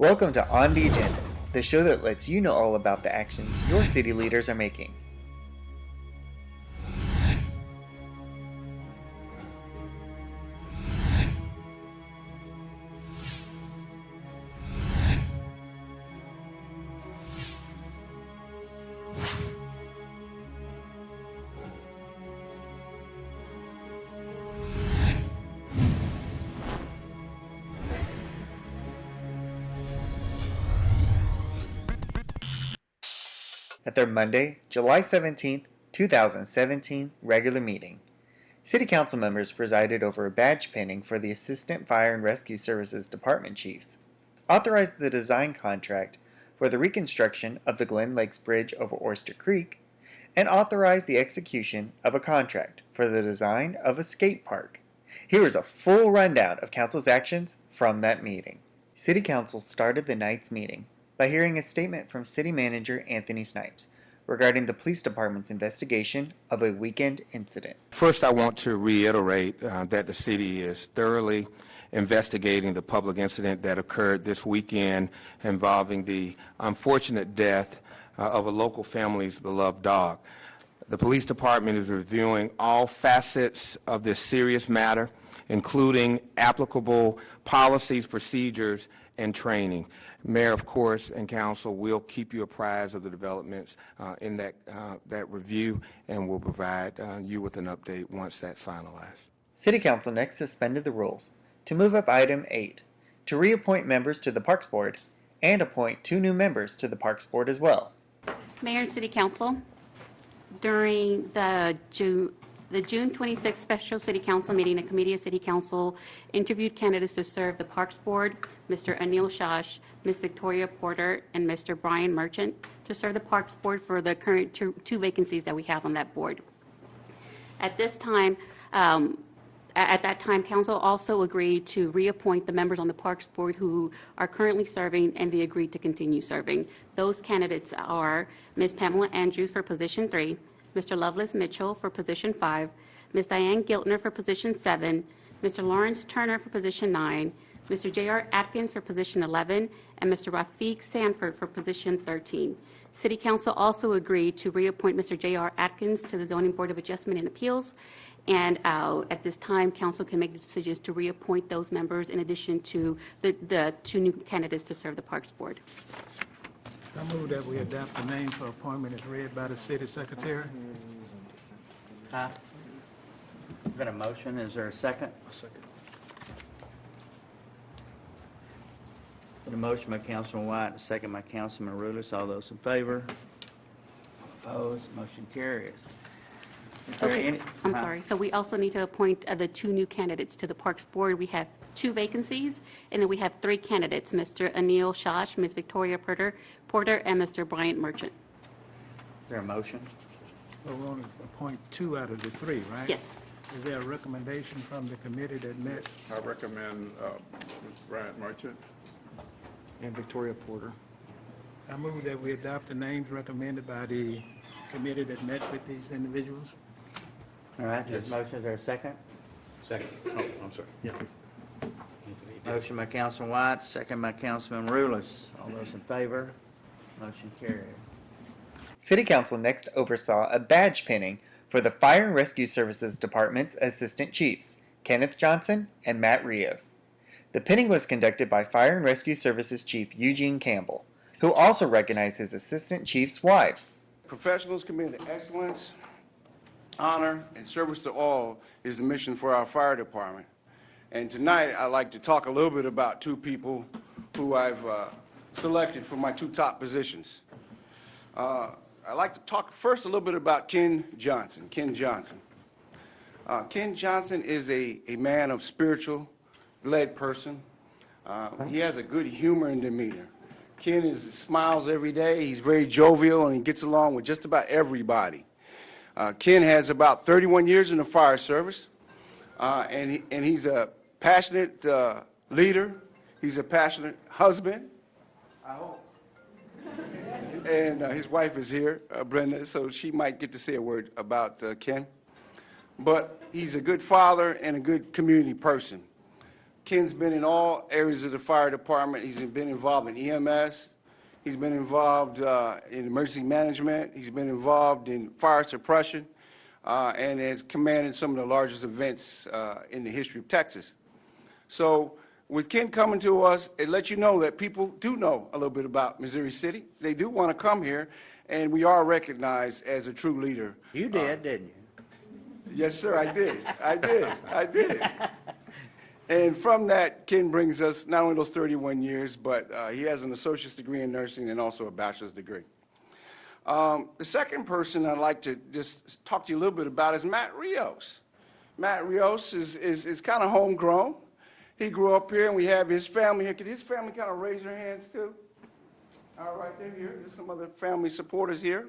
Welcome to On the Agenda, the show that lets you know all about the actions your city leaders are making. At their Monday, July 17th, 2017 regular meeting, City Council members presided over a badge pinning for the Assistant Fire and Rescue Services Department Chiefs, authorized the design contract for the reconstruction of the Glen Lakes Bridge over Oyster Creek, and authorized the execution of a contract for the design of a skate park. Here is a full rundown of Council's actions from that meeting. City Council started the night's meeting by hearing a statement from City Manager Anthony Snipes regarding the Police Department's investigation of a weekend incident. First, I want to reiterate that the city is thoroughly investigating the public incident that occurred this weekend involving the unfortunate death of a local family's beloved dog. The police department is reviewing all facets of this serious matter, including applicable policies, procedures, and training. Mayor, of course, and council will keep you apprised of the developments in that review, and will provide you with an update once that's finalized. City Council next suspended the rules to move up item 8, to reappoint members to the Parks Board and appoint 2 new members to the Parks Board as well. Mayor and City Council, during the June 26th special City Council meeting, a committee of City Council interviewed candidates to serve the Parks Board, Mr. Anil Shash, Ms. Victoria Porter, and Mr. Brian Merchant, to serve the Parks Board for the current two vacancies that we have on that board. At this time, at that time, Council also agreed to reappoint the members on the Parks Board who are currently serving, and they agreed to continue serving. Those candidates are Ms. Pamela Andrews for position 3, Mr. Loveless Mitchell for position 5, Ms. Diane Giltner for position 7, Mr. Lawrence Turner for position 9, Mr. J.R. Atkins for position 11, and Mr. Rafiq Sanford for position 13. City Council also agreed to reappoint Mr. J.R. Atkins to the Zoning Board of Adjustment and Appeals, and at this time, Council can make decisions to reappoint those members in addition to the 2 new candidates to serve the Parks Board. I move that we adopt the name for appointment as read by the city secretary. Got a motion, is there a second? A second. Got a motion by Councilman White, a second by Councilman Rulis. All those in favor? Opposed? Motion carries. Is there Okay, any- I'm sorry. So we also need to appoint the 2 new candidates to the Parks Board. We have 2 vacancies, and then we have 3 candidates, Mr. Anil Shash, Ms. Victoria Porter, and Mr. Bryant Merchant. Is there a motion? Well, we only appoint 2 out of the 3, right? Yes. Is there a recommendation from the committee that met? I recommend Ms. Bryant Merchant. And Victoria Porter. I move that we adopt the names recommended by the committee that met with these individuals. All right, there's a motion, is there a second? Second. Oh, I'm sorry. Yeah. Motion by Councilman White, second by Councilman Rulis. All those in favor? Motion carries. City Council next oversaw a badge pinning for the Fire and Rescue Services Department's Assistant Chiefs, Kenneth Johnson and Matt Rios. The pinning was conducted by Fire and Rescue Services Chief Eugene Campbell, who also recognized his Assistant Chiefs' wives. Professionals committed to excellence, honor, and service to all is the mission for our fire department. And tonight, I'd like to talk a little bit about 2 people who I've selected for my 2 top positions. I'd like to talk first a little bit about Ken Johnson. Ken Johnson is a man of spiritual-led person. He has a good humor and demeanor. Ken smiles every day. He's very jovial, and he gets along with just about everybody. Ken has about 31 years in the fire service, and he's a passionate leader. He's a passionate husband, I hope. And his wife is here, Brenda, so she might get to say a word about Ken. But he's a good father and a good community person. Ken's been in all areas of the fire department. He's been involved in EMS. He's been involved in emergency management. He's been involved in fire suppression and has commanded some of the largest events in the history of Texas. So with Ken coming to us, it lets you know that people do know a little bit about Missouri City. They do want to come here, and we are recognized as a true leader. You did, didn't you? Yes, sir, I did. I did. And from that, Ken brings us not only those 31 years, but he has an associate's degree in nursing and also a bachelor's degree. The second person I'd like to just talk to you a little bit about is Matt Rios. Matt Rios is kind of homegrown. He grew up here, and we have his family here. Could his family kind of raise their hands, too? All right, they're here. There's some other family supporters here.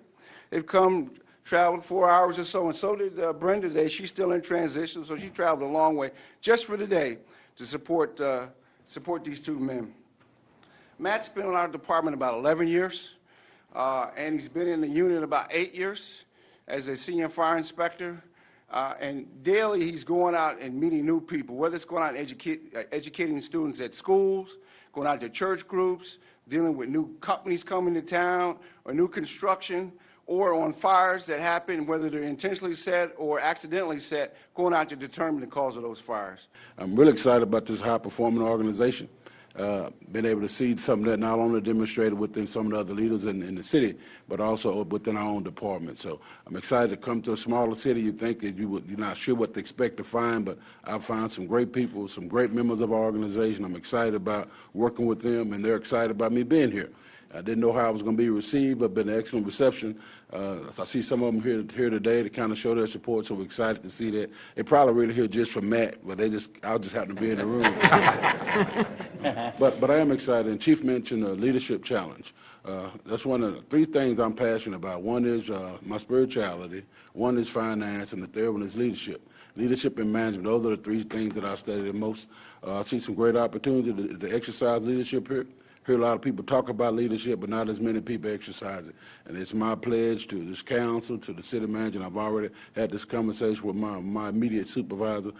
They've come, traveled 4 hours or so, and so did Brenda today. She's still in transition, so she traveled a long way just for today to support these two men. Matt's been in our department about 11 years, and he's been in the unit about 8 years as a senior fire inspector. And daily, he's going out and meeting new people, whether it's going out and educating students at schools, going out to church groups, dealing with new companies coming to town, or new construction, or on fires that happen, whether they're intentionally set or accidentally set, going out to determine the cause of those fires. I'm really excited about this high-performing organization. Been able to see some of that not only demonstrated within some of the other leaders in the city, but also within our own department. So I'm excited to come to a smaller city. You think that you're not sure what to expect to find, but I've found some great people, some great members of our organization. I'm excited about working with them, and they're excited about me being here. I didn't know how I was going to be received, but been an excellent reception. I see some of them here today to kind of show their support, so we're excited to see that. They probably really here just for Matt, but I'll just happen to be in the room. But I am excited. And Chief mentioned a leadership challenge. That's one of the three things I'm passionate about. One is my spirituality, one is finance, and the third one is leadership. Leadership and management, those are the three things that I study the most. I see some great opportunity to exercise leadership here. Hear a lot of people talk about leadership, but not as many people exercise it. And it's my pledge to this council, to the city manager, and I've already had this conversation with my immediate supervisor.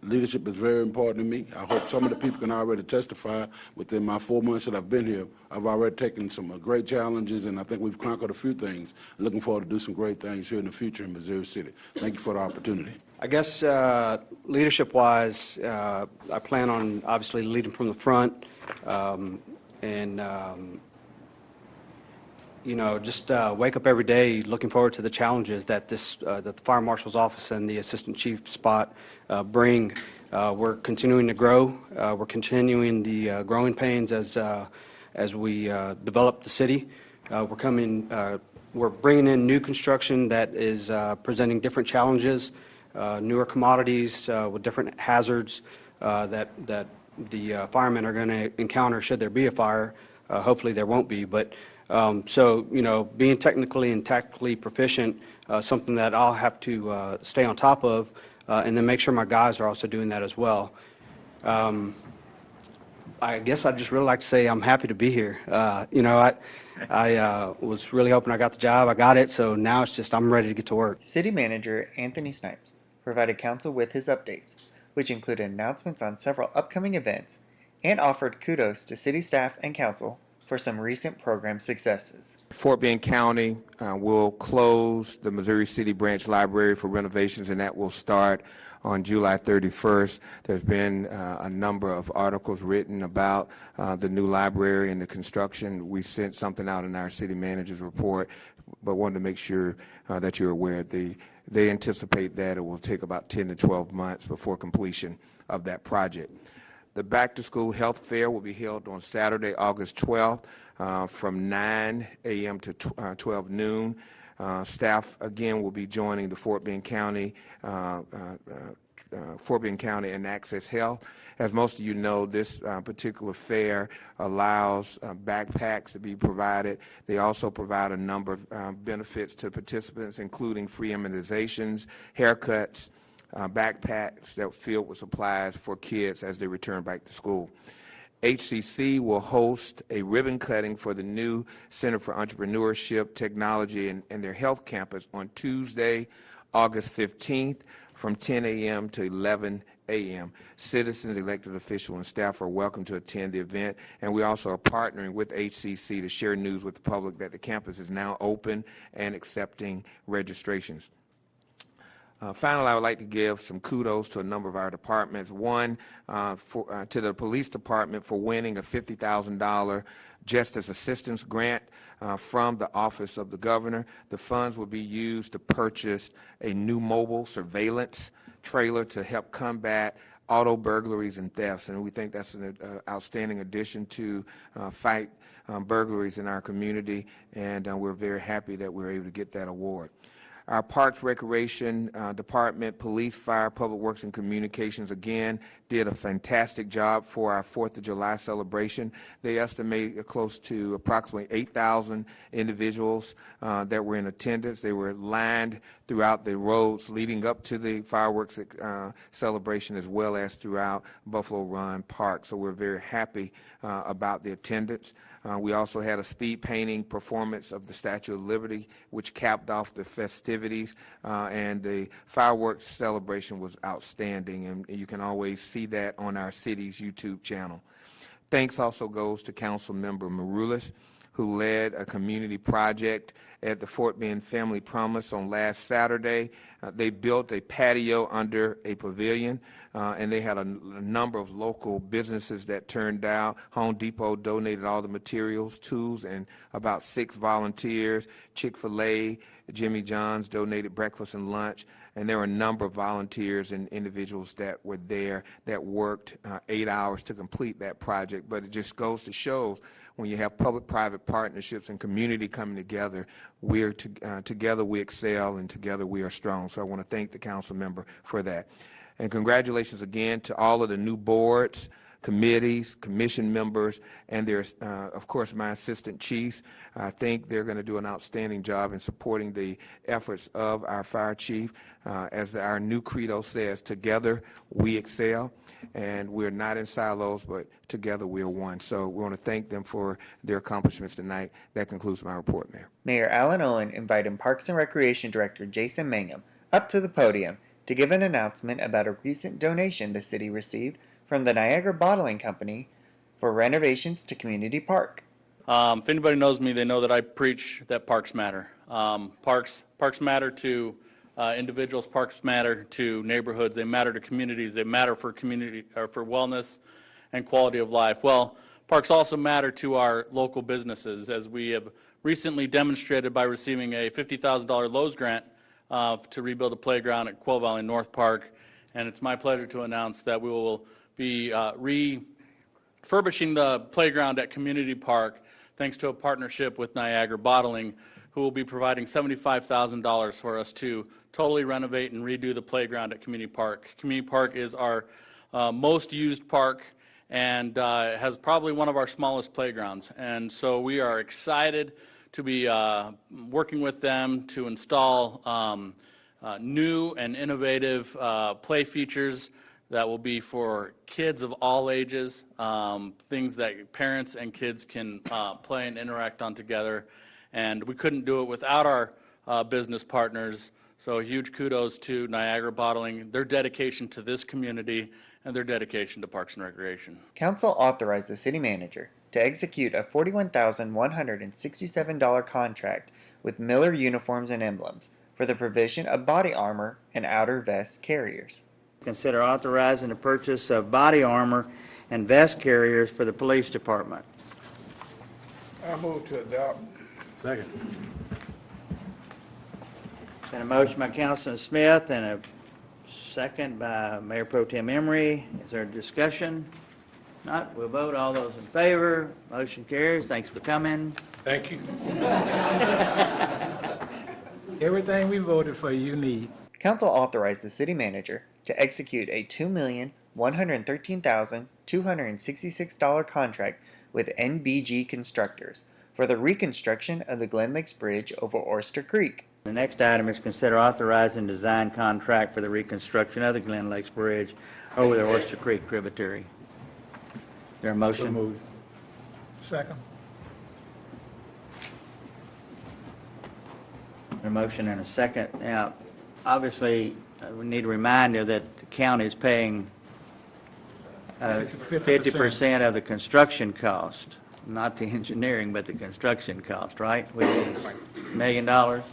Leadership is very important to me. I hope some of the people can already testify within my 4 months that I've been here. I've already taken some great challenges, and I think we've conquered a few things. Looking forward to do some great things here in the future in Missouri City. Thank you for the opportunity. I guess leadership-wise, I plan on obviously leading from the front. Just wake up every day looking forward to the challenges that that the Fire Marshal's office and the Assistant Chief spot bring. We're continuing to grow. We're continuing the growing pains as we develop the city. We're bringing in new construction that is presenting different challenges, newer commodities with different hazards that the firemen are going to encounter should there be a fire. Hopefully there won't be, but being technically and tactically proficient, something that I'll have to stay on top of, and then make sure my guys are also doing that as well. I guess I'd just really like to say I'm happy to be here. I was really hoping I got the job. I got it, so now it's just I'm ready to get to work. City Manager Anthony Snipes provided council with his updates, which included announcements on several upcoming events and offered kudos to city staff and council for some recent program successes. Fort Bend County will close the Missouri City Branch Library for renovations, and that will start on July 31st. There's been a number of articles written about the new library and the construction. We sent something out in our city manager's report, but wanted to make sure that you're aware. They anticipate that it will take about 10 to 12 months before completion of that project. The back-to-school health fair will be held on Saturday, August 12th from 9 a.m. to 12 noon. Staff, again, will be joining the Fort Bend County and Access Health. As most of you know, this particular fair allows backpacks to be provided. They also provide a number of benefits to participants, including free immunizations, haircuts, backpacks that are filled with supplies for kids as they return back to school. HCC will host a ribbon cutting for the new Center for Entrepreneurship, Technology, and their health campus on Tuesday, August 15th from 10 a.m. to 11 a.m. Citizens, elected officials, and staff are welcome to attend the event, and we also are partnering with HCC to share news with the public that the campus is now open and accepting registrations. Finally, I would like to give some kudos to a number of our departments. One, to the police department for winning a $50,000 Justice Assistance Grant from the Office of the Governor. The funds will be used to purchase a new mobile surveillance trailer to help combat auto burglaries and thefts, and we think that's an outstanding addition to fight burglaries in our community, and we're very happy that we're able to get that award. Our Parks, Recreation Department, Police, Fire, Public Works, and Communications, again, did a fantastic job for our 4th of July celebration. They estimate close to approximately 8,000 individuals that were in attendance. They were lined throughout the roads leading up to the fireworks celebration, as well as throughout Buffalo Run Park. So we're very happy about the attendance. We also had a speed painting performance of the Statue of Liberty, which capped off the festivities, and the fireworks celebration was outstanding, and you can always see that on our city's YouTube channel. Thanks also goes to Councilmember Marulis, who led a community project at the Fort Bend Family Promise on last Saturday. They built a patio under a pavilion, and they had a number of local businesses that turned out. Home Depot donated all the materials, tools, and about 6 volunteers. Chick-fil-A, Jimmy John's donated breakfast and lunch, and there were a number of volunteers and individuals that were there that worked 8 hours to complete that project. But it just goes to show when you have public-private partnerships and community coming together, together we excel, and together we are strong. So I want to thank the council member for that. And congratulations again to all of the new boards, committees, commission members, and there's, of course, my assistant chiefs. I think they're going to do an outstanding job in supporting the efforts of our fire chief. As our new credo says, together we excel, and we're not in silos, but together we are one. So we want to thank them for their accomplishments tonight. That concludes my report, Mayor. Mayor Alan Owen invited Parks and Recreation Director Jason Mangum up to the podium to give an announcement about a recent donation the city received from the Niagara Bottling Company for renovations to Community Park. If anybody knows me, they know that I preach that parks matter. Parks matter to individuals. Parks matter to neighborhoods. They matter to communities. They matter for community or for wellness and quality of life. Well, parks also matter to our local businesses, as we have recently demonstrated by receiving a $50,000 Lowe's grant to rebuild a playground at Quail Valley North Park. And it's my pleasure to announce that we will be refurbishing the playground at Community Park thanks to a partnership with Niagara Bottling, who will be providing $75,000 for us to totally renovate and redo the playground at Community Park. Community Park is our most used park and has probably one of our smallest playgrounds. And so we are excited to be working with them to install new and innovative play features that will be for kids of all ages, things that parents and kids can play and interact on together. And we couldn't do it without our business partners. So huge kudos to Niagara Bottling, their dedication to this community, and their dedication to Parks and Recreation. Council authorized the city manager to execute a $41,167 contract with Miller Uniforms and Emblems for the provision of body armor and outer vest carriers. Consider authorizing the purchase of body armor and vest carriers for the police department. I move to adopt. Second. Been a motion by Councilman Smith and a second by Mayor Pro Tem Emery. Is there a discussion? Not, we'll vote. All those in favor. Motion carries. Thanks for coming. Thank you. Everything we voted for, you need. Council authorized the city manager to execute a $2,113,266 contract with NBG Constructors for the reconstruction of the Glen Lakes Bridge over Oyster Creek. The next item is consider authorizing design contract for the reconstruction of the Glen Lakes Bridge over the Oyster Creek tributary. Is there a motion? So moved. Second. A motion and a second. Now, obviously, we need to remind you that the county is paying 50% of the construction cost, not the engineering, but the construction cost, right? Which is $1 million? Is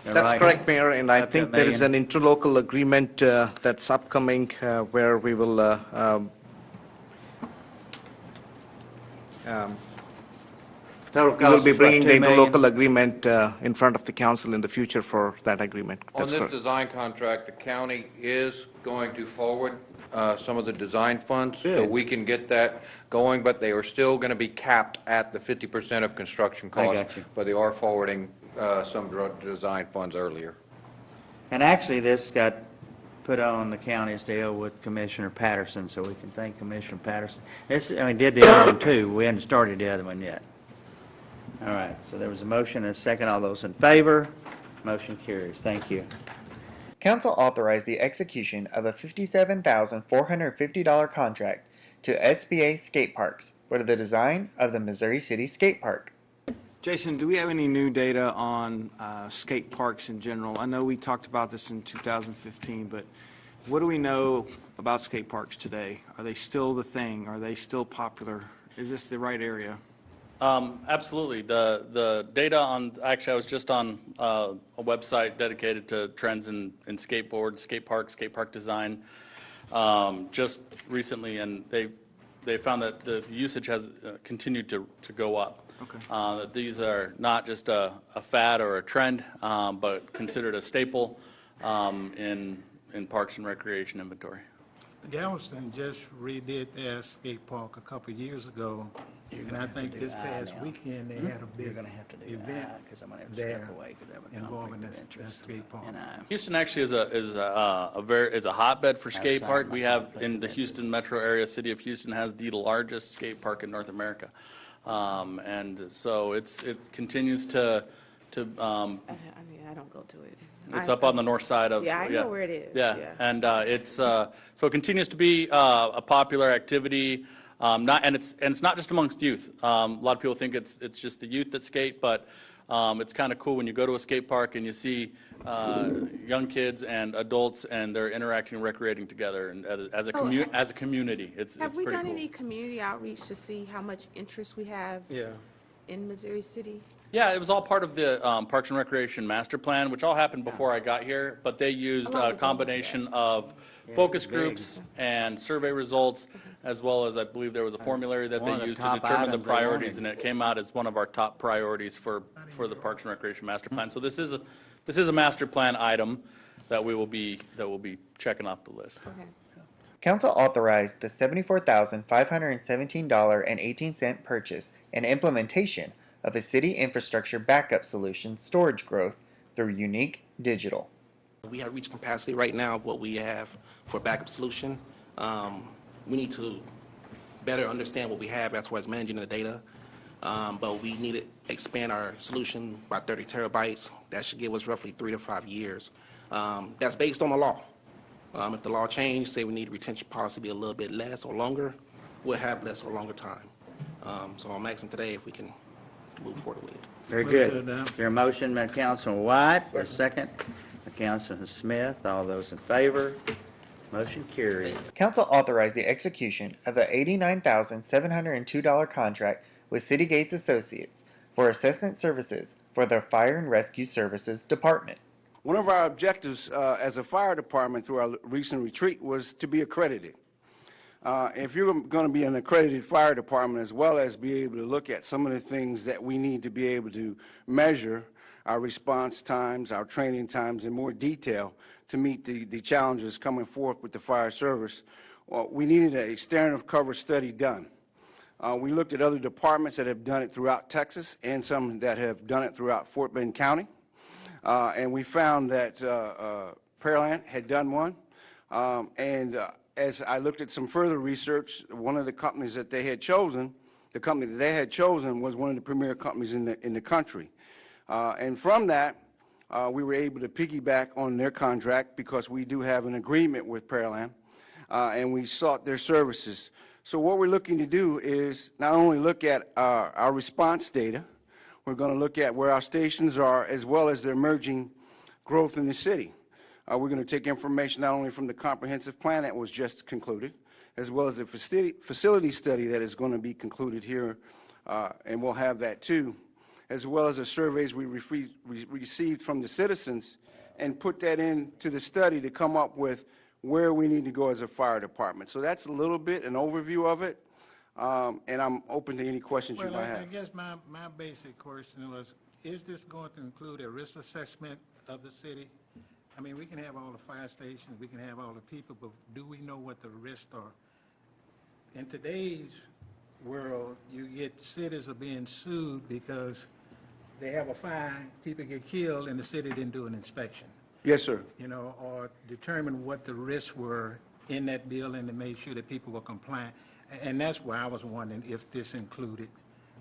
that That's right? correct, Mayor, and I Up to think there is $1 an interlocal agreement that's upcoming where we will Total we cost will be is what, bringing the $2 million? interlocal agreement in front of the council in the future for that agreement. On That's this correct. design contract, the county is going to forward some of the design funds, so Good. we can get that going, but they are still going to be capped at the 50% of construction I costs. got you. But they are forwarding some design funds earlier. And actually, this got put on the county's deal with Commissioner Patterson, so we can thank Commissioner Patterson. This, I mean, did the other one too. We hadn't started the other one yet. All right, so there was a motion and a second. All those in favor? Motion carries. Thank you. Council authorized the execution of a $57,450 contract to SBA Skate Parks for the design of the Missouri City Skate Park. Jason, do we have any new data on skate parks in general? I know we talked about this in 2015, but what do we know about skate parks today? Are they still the thing? Are they still popular? Is this the right area? Absolutely. The data on, actually, I was just on a website dedicated to trends in skateboards, skate park design, just recently, and they found that the usage has continued to go up. Okay. That these are not just a fad or a trend, but considered a staple in parks and recreation inventory. Galveston just redid their skate park a couple of years ago, and I think this past weekend they had a big event there involving that skate park. Houston actually is a hotbed for skate park. We have in the Houston metro area, city of Houston has the largest skate park in North America, and so it continues to. I mean, I don't go to it. It's up on the north side of. Yeah, I know where it is. Yeah, and it's so it continues to be a popular activity. It's not just amongst youth. A lot of people think it's just the youth that skate, but it's kind of cool when you go to a skate park and you see young kids and adults, and they're interacting and recreating together, and as a community, it's Have we pretty done cool. any community outreach to see how much interest we have in Missouri City? Yeah, it was all part of the Parks and Recreation Master Plan, which all happened before I got here, but they used a combination of focus groups and survey results, as well as I believe there was a formulary that they used to determine the priorities, and it came out as one of our top priorities for the Parks and Recreation Master Plan. So this is a master plan item that we will be checking off the list. Okay. Council authorized the $74,517.18 purchase and implementation of a city infrastructure backup solution storage growth through Unique Digital. We have reached capacity right now of what we have for backup solution. We need to better understand what we have as far as managing the data, but we need to expand our solution by 30 terabytes. That should give us roughly 3 to 5 years. That's based on the law. If the law changed, say we need retention policy be a little bit less or longer, we'll have less or longer time. So I'm asking today if we can move forward with it. Very good. Your motion by Councilman White, a second by Councilman Smith. All those in favor? Motion carried. Council authorized the execution of a $89,702 contract with City Gates Associates for assessment services for the Fire and Rescue Services Department. One of our objectives as a fire department through our recent retreat was to be accredited. If you're going to be an accredited fire department, as well as be able to look at some of the things that we need to be able to measure, our response times, our training times in more detail to meet the challenges coming forth with the fire service, we needed a standard of cover study done. We looked at other departments that have done it throughout Texas and some that have done it throughout Fort Bend County. And we found that Pearland had done one. As I looked at some further research, one of the companies that they had chosen, the company that they had chosen was one of the premier companies in the country. And from that, we were able to piggyback on their contract because we do have an agreement with Pearland, and we sought their services. So what we're looking to do is not only look at our response data, we're going to look at where our stations are as well as the emerging growth in the city. We're going to take information not only from the comprehensive plan that was just concluded, as well as the facility study that is going to be concluded here, and we'll have that too, as well as the surveys we received from the citizens, and put that into the study to come up with where we need to go as a fire department. So that's a little bit an overview of it, and I'm open to any questions you Well, might I have. guess my basic question was, is this going to include a risk assessment of the city? I mean, we can have all the fire stations, we can have all the people, but do we know what the risks are? In today's world, you get cities are being sued because they have a fire, people get killed, and the city didn't do an inspection, Yes, sir. you know, or determine what the risks were in that building to make sure that people were compliant. And that's why I was wondering if this included.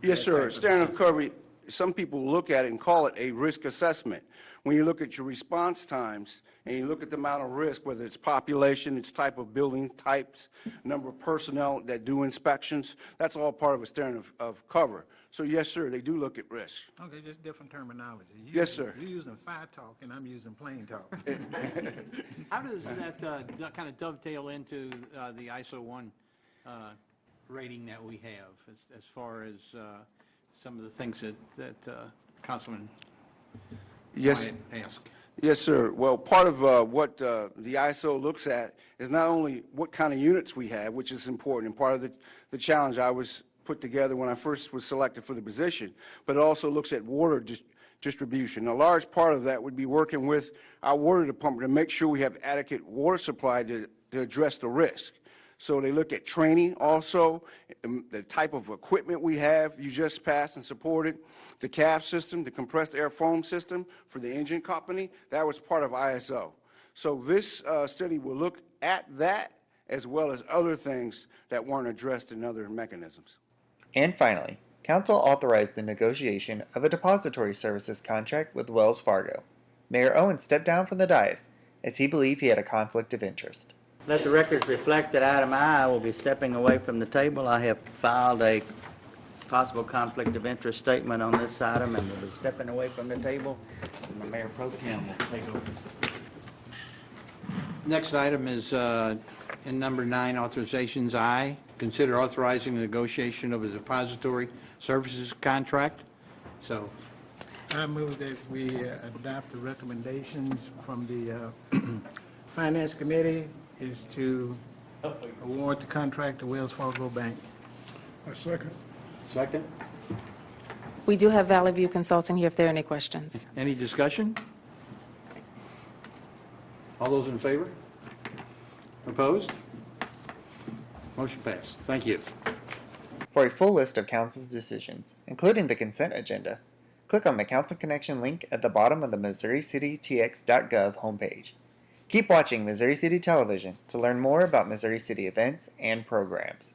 Yes, that sir. type of Standard of recovery, some people look at it and call it a risk assessment. When you look at your response times and you look at the amount of risk, whether it's population, it's type of building types, number of personnel that do inspections, that's all part of a standard of cover. So yes, sir, they do look at risk. Okay, just different terminology. Yes, sir. You're using fire talk, and I'm using plain talk. How does that kind of dovetail into the ISO 1 rating that we have, as far as some of the things that Councilman Yes. Wyatt asked? Yes, sir. Well, part of what the ISO looks at is not only what kind of units we have, which is important, and part of the challenge I was put together when I first was selected for the position, but it also looks at water distribution. A large part of that would be working with our water department to make sure we have adequate water supply to address the risk. So they look at training also, the type of equipment we have, you just passed and supported, the CAF system, the compressed air foam system for the engine company, that was part of ISO. So this study will look at that as well as other things that weren't addressed in other mechanisms. And finally, Council authorized the negotiation of a depository services contract with Wells Fargo. Mayor Owen stepped down from the dais as he believed he had a conflict of interest. Let the records reflect that item I will be stepping away from the table. I have filed a possible conflict of interest statement on this item and will be stepping away from the table. And the Mayor Pro Tem will take over. Next item is in number 9, authorizations I. Consider authorizing the negotiation of a depository services contract. So, I move that we adopt the recommendations from the Finance Committee is to award the contract to Wells Fargo Bank. I second. second. We do have Valley View Consulting here if there are any questions. Any discussion? All those in favor? Opposed? Motion passed. Thank you. For a full list of Council's decisions, including the consent agenda, click on the Council Connection link at the bottom of the MissouriCityTX.gov homepage. Keep watching Missouri City Television to learn more about Missouri City events and programs.